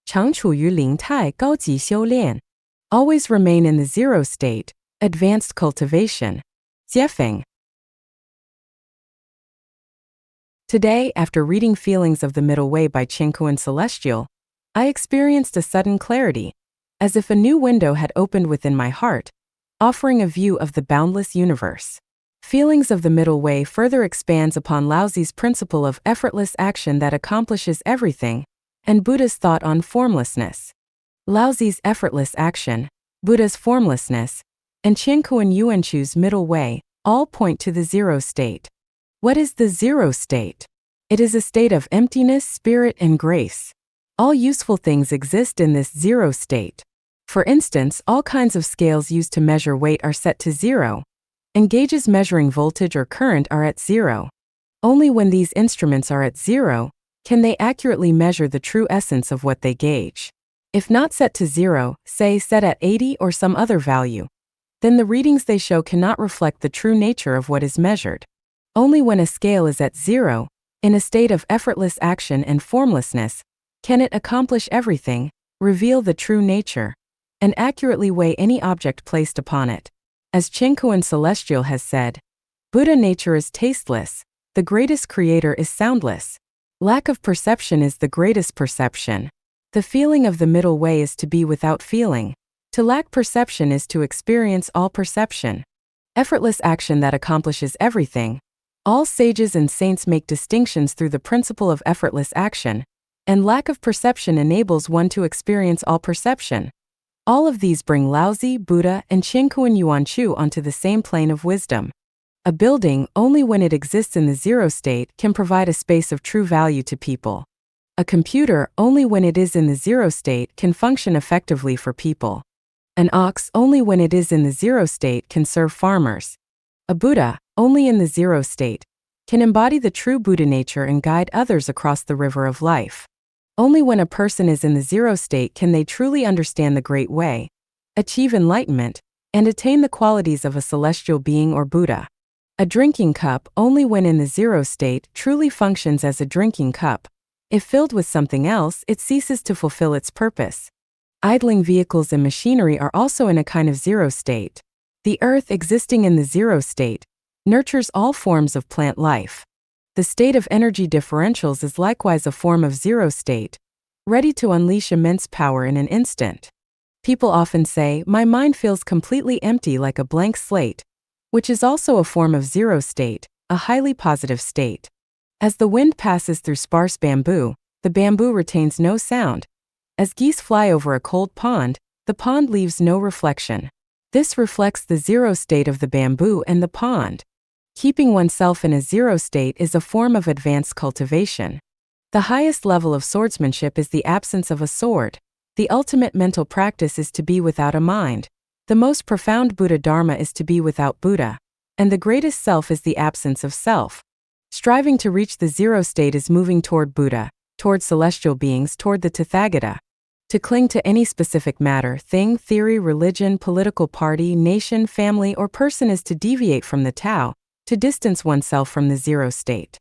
常处于零态高级修炼. Always remain in the zero state, advanced cultivation. Jiefeng. Today, after reading Feelings of the Middle Way by Qingkuan Celestial, I experienced a sudden clarity, as if a new window had opened within my heart, offering a view of the boundless universe. Feelings of the Middle Way further expands upon Laozi's principle of effortless action that accomplishes everything, and Buddha's thought on formlessness. Laozi's effortless action, Buddha's formlessness, and Qingkuan Yuanchu's middle way all point to the zero state. What is the zero state? It is a state of emptiness, spirit, and grace. All useful things exist in this zero state. For instance, all kinds of scales used to measure weight are set to zero, and gauges measuring voltage or current are at zero. Only when these instruments are at zero can they accurately measure the true essence of what they gauge. If not set to zero, say set at 80 or some other value, then the readings they show cannot reflect the true nature of what is measured. Only when a scale is at zero, in a state of effortless action and formlessness, can it accomplish everything, reveal the true nature, and accurately weigh any object placed upon it. As Qingkuan Celestial has said, Buddha nature is tasteless, the greatest creator is soundless. Lack of perception is the greatest perception. The feeling of the middle way is to be without feeling. To lack perception is to experience all perception. Effortless action that accomplishes everything. All sages and saints make distinctions through the principle of effortless action, and lack of perception enables one to experience all perception. All of these bring Laozi, Buddha, and Qingkuan Yuanchu onto the same plane of wisdom. A building, only when it exists in the zero state, can provide a space of true value to people. A computer, only when it is in the zero state, can function effectively for people. An ox, only when it is in the zero state, can serve farmers. A Buddha, only in the zero state, can embody the true Buddha nature and guide others across the river of life. Only when a person is in the zero state can they truly understand the Great Way, achieve enlightenment, and attain the qualities of a celestial being or Buddha. A drinking cup, only when in the zero state, truly functions as a drinking cup. If filled with something else, it ceases to fulfill its purpose. Idling vehicles and machinery are also in a kind of zero state. The earth, existing in the zero state, nurtures all forms of plant life. The state of energy differentials is likewise a form of zero state, ready to unleash immense power in an instant. People often say, "My mind feels completely empty like a blank slate," which is also a form of zero state, a highly positive state. As the wind passes through sparse bamboo, the bamboo retains no sound. As geese fly over a cold pond, the pond leaves no reflection. This reflects the zero state of the bamboo and the pond. Keeping oneself in a zero state is a form of advanced cultivation. The highest level of swordsmanship is the absence of a sword. The ultimate mental practice is to be without a mind. The most profound Buddha Dharma is to be without Buddha. And the greatest self is the absence of self. Striving to reach the zero state is moving toward Buddha, toward celestial beings, toward the Tathagata. To cling to any specific matter, thing, theory, religion, political party, nation, family, or person is to deviate from the Tao, to distance oneself from the zero state.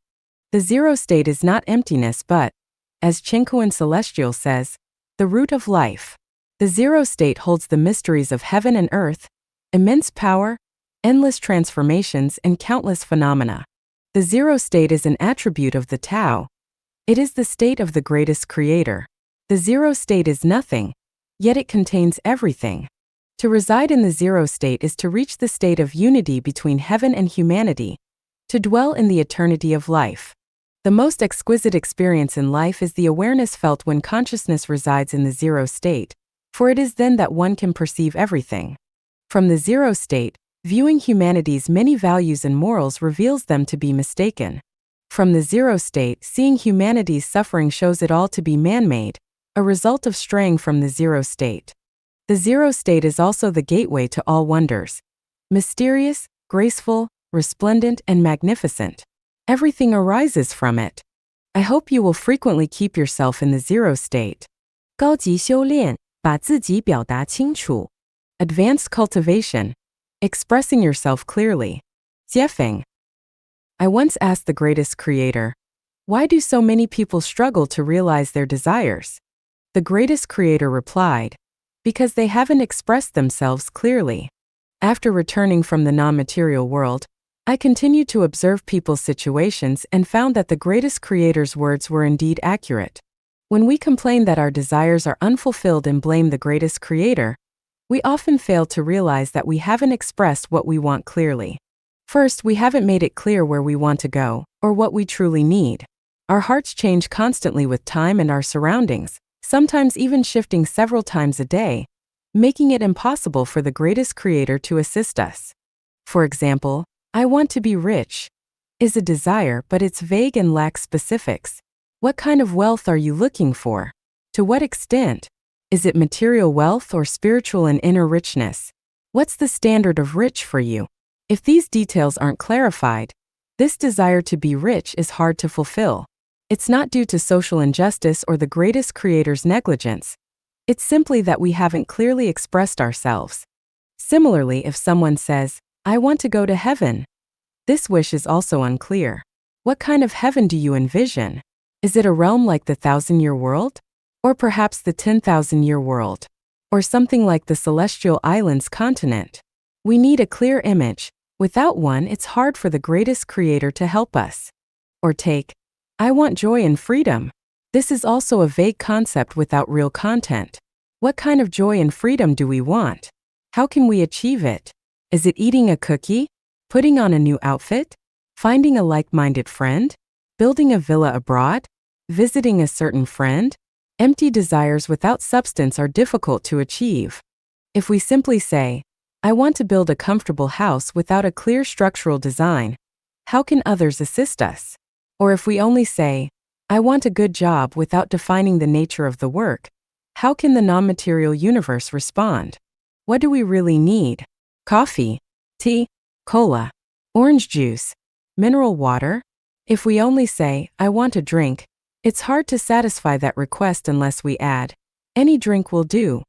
The zero state is not emptiness but, as Qingkuan Celestial says, the root of life. The zero state holds the mysteries of heaven and earth, immense power, endless transformations, and countless phenomena. The zero state is an attribute of the Tao. It is the state of the greatest creator. The zero state is nothing, yet it contains everything. To reside in the zero state is to reach the state of unity between heaven and humanity, to dwell in the eternity of life. The most exquisite experience in life is the awareness felt when consciousness resides in the zero state, for it is then that one can perceive everything. From the zero state, viewing humanity's many values and morals reveals them to be mistaken. From the zero state, seeing humanity's suffering shows it all to be man-made, a result of straying from the zero state. The zero state is also the gateway to all wonders. Mysterious, graceful, resplendent, and magnificent. Everything arises from it. I hope you will frequently keep yourself in the zero state. 高级修炼，把自己表达清楚. Advanced cultivation, expressing yourself clearly. Jiefeng. I once asked the greatest creator, why do so many people struggle to realize their desires? The greatest creator replied, because they haven't expressed themselves clearly. After returning from the non-material world, I continued to observe people's situations and found that the greatest creator's words were indeed accurate. When we complain that our desires are unfulfilled and blame the greatest creator, we often fail to realize that we haven't expressed what we want clearly. First, we haven't made it clear where we want to go, or what we truly need. Our hearts change constantly with time and our surroundings, sometimes even shifting several times a day, making it impossible for the greatest creator to assist us. For example, I want to be rich is a desire, but it's vague and lacks specifics. What kind of wealth are you looking for? To what extent? Is it material wealth or spiritual and inner richness? What's the standard of rich for you? If these details aren't clarified, this desire to be rich is hard to fulfill. It's not due to social injustice or the greatest creator's negligence. It's simply that we haven't clearly expressed ourselves. Similarly, if someone says, I want to go to heaven, this wish is also unclear. What kind of heaven do you envision? Is it a realm like the 1,000-year world? Or perhaps the 10,000-year world? Or something like the Celestial Islands continent? We need a clear image. Without one, it's hard for the greatest creator to help us. Or take, I want joy and freedom. This is also a vague concept without real content. What kind of joy and freedom do we want? How can we achieve it? Is it eating a cookie? Putting on a new outfit? Finding a like-minded friend? Building a villa abroad? Visiting a certain friend? Empty desires without substance are difficult to achieve. If we simply say, I want to build a comfortable house without a clear structural design, how can others assist us? Or if we only say, I want a good job without defining the nature of the work, how can the non-material universe respond? What do we really need? Coffee, tea, cola, orange juice, mineral water? If we only say, I want a drink, it's hard to satisfy that request unless we add, any drink will do.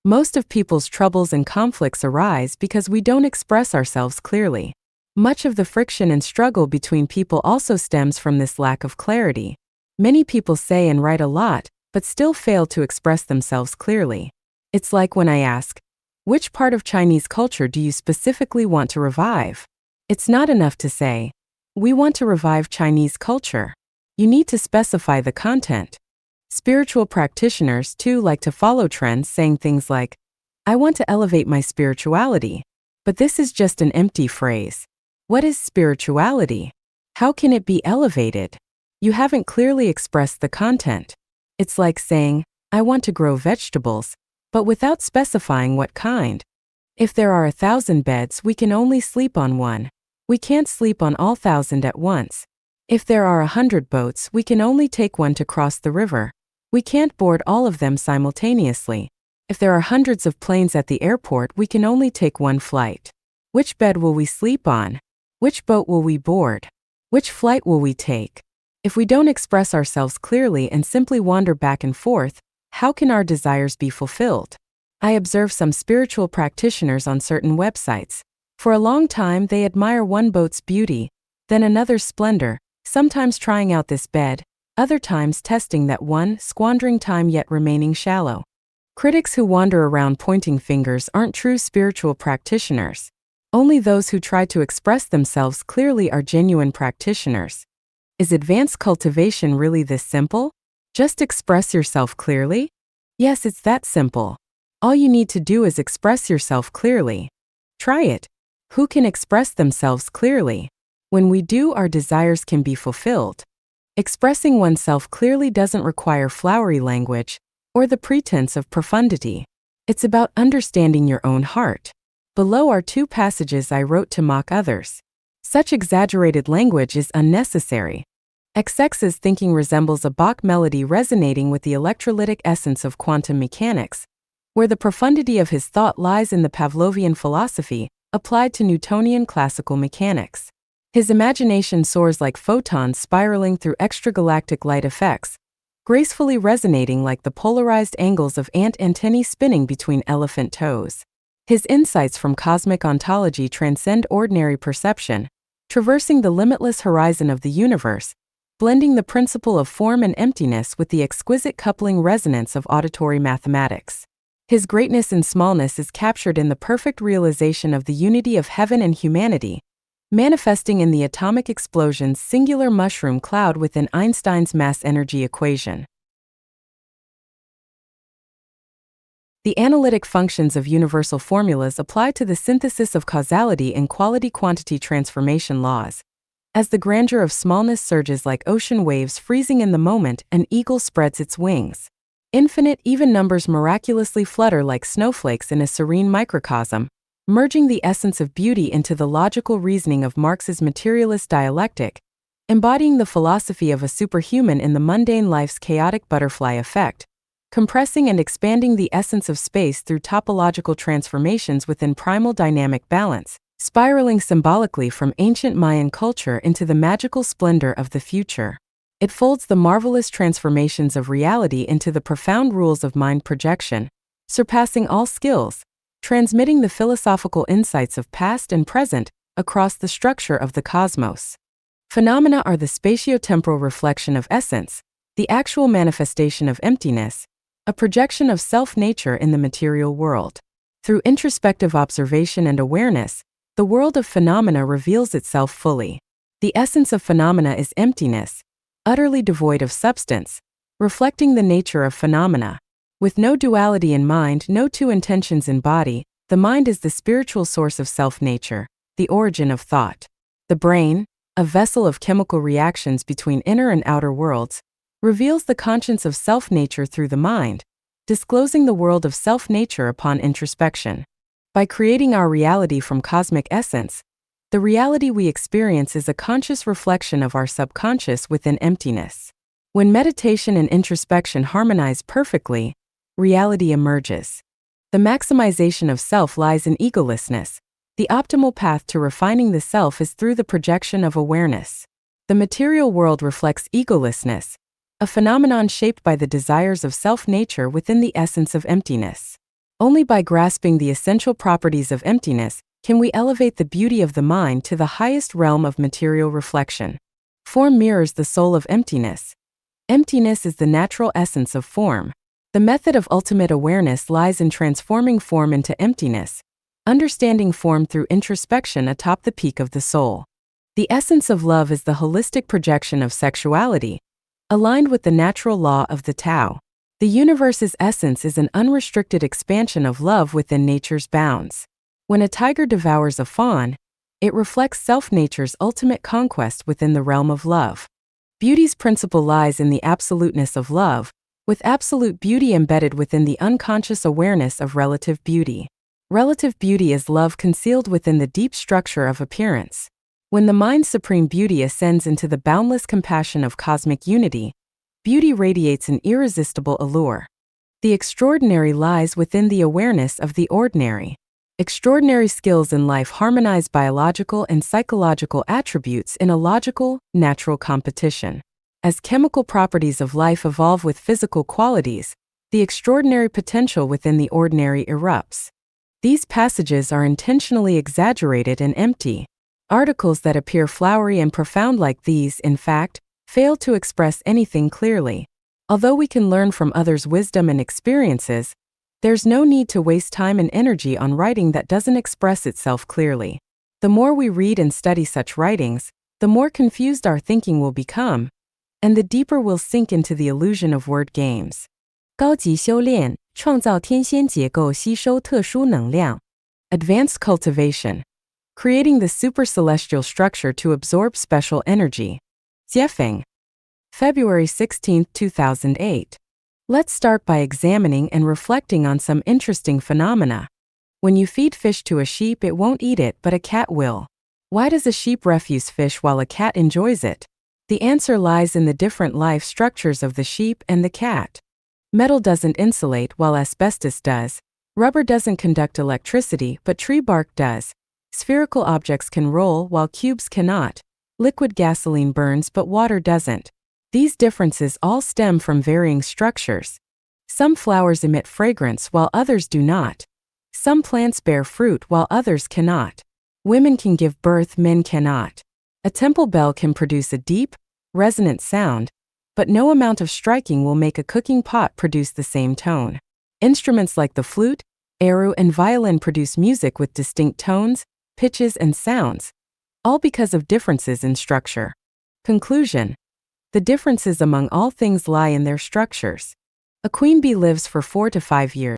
Most of people's troubles and conflicts arise because we don't express ourselves clearly. Much of the friction and struggle between people also stems from this lack of clarity. Many people say and write a lot, but still fail to express themselves clearly. It's like when I ask, which part of Chinese culture do you specifically want to revive? It's not enough to say, we want to revive Chinese culture. You need to specify the content. Spiritual practitioners, too, like to follow trends saying things like, I want to elevate my spirituality. But this is just an empty phrase. What is spirituality? How can it be elevated? You haven't clearly expressed the content. It's like saying, I want to grow vegetables, but without specifying what kind. If there are 1,000 beds, we can only sleep on one. We can't sleep on all 1,000 at once. If there are 100 boats, we can only take one to cross the river. We can't board all of them simultaneously. If there are hundreds of planes at the airport, we can only take one flight. Which bed will we sleep on? Which boat will we board? Which flight will we take? If we don't express ourselves clearly and simply wander back and forth, how can our desires be fulfilled? I observe some spiritual practitioners on certain websites. For a long time, they admire one boat's beauty, then another's splendor, sometimes trying out this bed, other times testing that one, squandering time yet remaining shallow. Critics who wander around pointing fingers aren't true spiritual practitioners. Only those who try to express themselves clearly are genuine practitioners. Is advanced cultivation really this simple? Just express yourself clearly? Yes, it's that simple. All you need to do is express yourself clearly. Try it. Who can express themselves clearly? When we do, our desires can be fulfilled. Expressing oneself clearly doesn't require flowery language or the pretense of profundity. It's about understanding your own heart. Below are 2 passages I wrote to mock others. Such exaggerated language is unnecessary. XX's thinking resembles a Bach melody resonating with the electrolytic essence of quantum mechanics, where the profundity of his thought lies in the Pavlovian philosophy applied to Newtonian classical mechanics. His imagination soars like photons spiraling through extragalactic light effects, gracefully resonating like the polarized angles of ant antennae spinning between elephant toes. His insights from cosmic ontology transcend ordinary perception, traversing the limitless horizon of the universe, blending the principle of form and emptiness with the exquisite coupling resonance of auditory mathematics. His greatness in smallness is captured in the perfect realization of the unity of heaven and humanity, manifesting in the atomic explosion's singular mushroom cloud within Einstein's mass-energy equation. The analytic functions of universal formulas apply to the synthesis of causality and quality-quantity transformation laws. As the grandeur of smallness surges like ocean waves freezing in the moment, an eagle spreads its wings. Infinite even numbers miraculously flutter like snowflakes in a serene microcosm, merging the essence of beauty into the logical reasoning of Marx's materialist dialectic, embodying the philosophy of a superhuman in the mundane life's chaotic butterfly effect, compressing and expanding the essence of space through topological transformations within primal dynamic balance, spiraling symbolically from ancient Mayan culture into the magical splendor of the future. It folds the marvelous transformations of reality into the profound rules of mind projection, surpassing all skills, transmitting the philosophical insights of past and present across the structure of the cosmos. Phenomena are the spatiotemporal reflection of essence, the actual manifestation of emptiness, a projection of self-nature in the material world. Through introspective observation and awareness, the world of phenomena reveals itself fully. The essence of phenomena is emptiness, utterly devoid of substance, reflecting the nature of phenomena. With no duality in mind, no two intentions in body, the mind is the spiritual source of self-nature, the origin of thought. The brain, a vessel of chemical reactions between inner and outer worlds, reveals the conscience of self-nature through the mind, disclosing the world of self-nature upon introspection. By creating our reality from cosmic essence, the reality we experience is a conscious reflection of our subconscious within emptiness. When meditation and introspection harmonize perfectly, reality emerges. The maximization of self lies in egolessness. The optimal path to refining the self is through the projection of awareness. The material world reflects egolessness, a phenomenon shaped by the desires of self-nature within the essence of emptiness. Only by grasping the essential properties of emptiness can we elevate the beauty of the mind to the highest realm of material reflection. Form mirrors the soul of emptiness. Emptiness is the natural essence of form. The method of ultimate awareness lies in transforming form into emptiness, understanding form through introspection atop the peak of the soul. The essence of love is the holistic projection of sexuality, aligned with the natural law of the Tao. The universe's essence is an unrestricted expansion of love within nature's bounds. When a tiger devours a fawn, it reflects self-nature's ultimate conquest within the realm of love. Beauty's principle lies in the absoluteness of love, with absolute beauty embedded within the unconscious awareness of relative beauty. Relative beauty is love concealed within the deep structure of appearance. When the mind's supreme beauty ascends into the boundless compassion of cosmic unity, beauty radiates an irresistible allure. The extraordinary lies within the awareness of the ordinary. Extraordinary skills in life harmonize biological and psychological attributes in a logical, natural competition. As chemical properties of life evolve with physical qualities, the extraordinary potential within the ordinary erupts. These passages are intentionally exaggerated and empty. Articles that appear flowery and profound like these, in fact, fail to express anything clearly. Although we can learn from others' wisdom and experiences, there's no need to waste time and energy on writing that doesn't express itself clearly. The more we read and study such writings, the more confused our thinking will become, and the deeper we'll sink into the illusion of word games. 高级修炼，创造天仙结构，吸收特殊能量。Advanced cultivation, creating the super-celestial structure to absorb special energy. Jiefeng. February 16, 2008. Let's start by examining and reflecting on some interesting phenomena. When you feed fish to a sheep, it won't eat it, but a cat will. Why does a sheep refuse fish while a cat enjoys it? The answer lies in the different life structures of the sheep and the cat. Metal doesn't insulate while asbestos does. Rubber doesn't conduct electricity, but tree bark does. Spherical objects can roll while cubes cannot. Liquid gasoline burns but water doesn't. These differences all stem from varying structures. Some flowers emit fragrance while others do not. Some plants bear fruit while others cannot. Women can give birth, men cannot. A temple bell can produce a deep, resonant sound, but no amount of striking will make a cooking pot produce the same tone. Instruments like the flute, eru, and violin produce music with distinct tones, pitches, and sounds, all because of differences in structure. Conclusion: the differences among all things lie in their structures. A queen bee lives for 4 to 5 years.